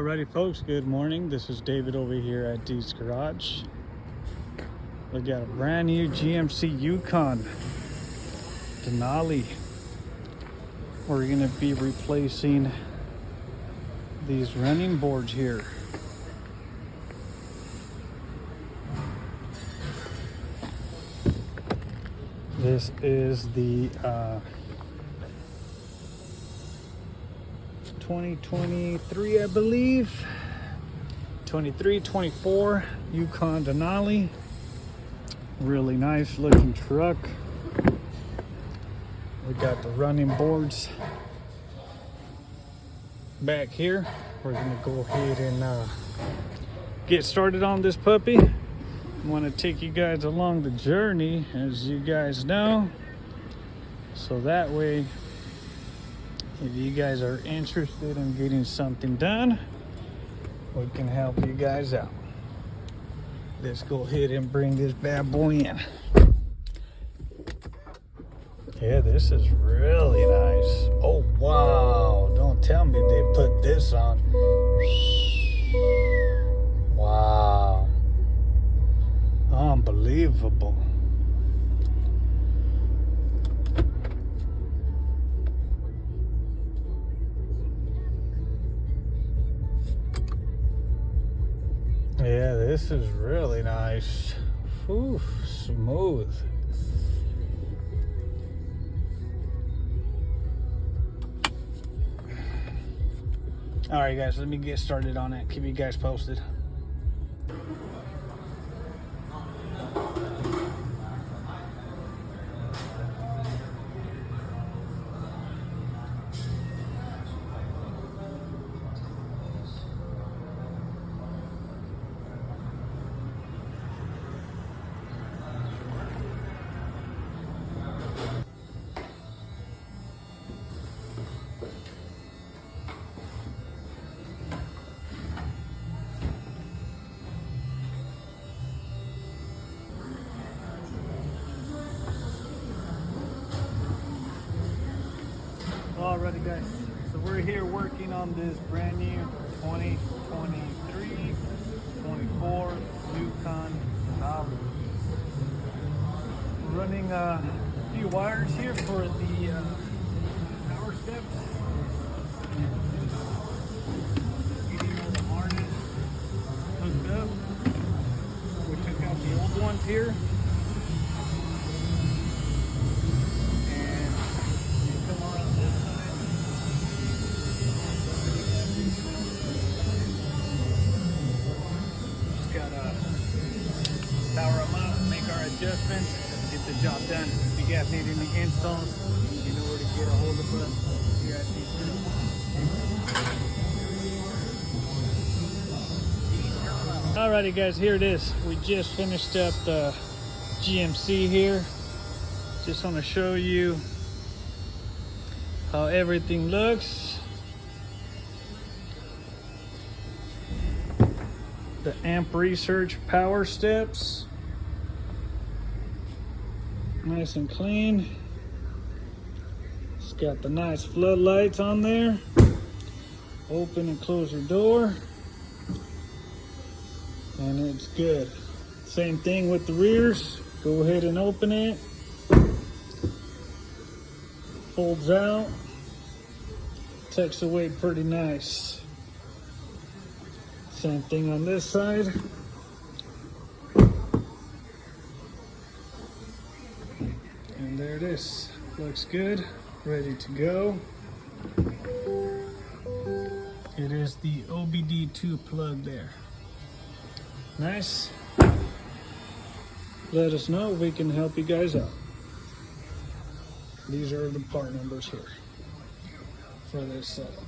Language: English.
Alrighty folks, good morning. This is David over here at Dee's Garage. We got a brand new GMC Yukon Denali. We're going to be replacing these running boards here. This is the 2023, I believe, 24 Yukon Denali. Really nice looking truck. We got the running boards back here. We're gonna go ahead and get started on this puppy. I want to take you guys along the journey, as you guys know, so that way if you guys are interested in getting something done, we can help you guys out. Let's go ahead and bring this bad boy in. Yeah, this is really nice. Oh wow, don't tell me they put this on. Wow, unbelievable. Yeah, this is really nice. Ooh, smooth. All right, guys, let me get started on it. Keep you guys posted. Alrighty guys, so we're here working on this brand new 2023 24 Yukon Denali. We're running a few wires here for the power steps. Getting all the harness hooked up. We took out the old ones here. Power them up, make our adjustments, get the job done. If you guys need any installs, you know where to get a hold of us here at Dee's. Alrighty guys, here it is. We just finished up the GMC here. Just want to show you how everything looks. The Amp Research power steps, nice and clean. It's got the nice floodlights on there. Open and close your door, and it's good. Same thing with the rears. Go ahead and open it. Folds out, tucks away pretty nice. Same thing on this side. And there it is. Looks good. Ready to go. It is the OBD2 plug there. Nice. Let us know if we can help you guys out. These are the part numbers here for this setup.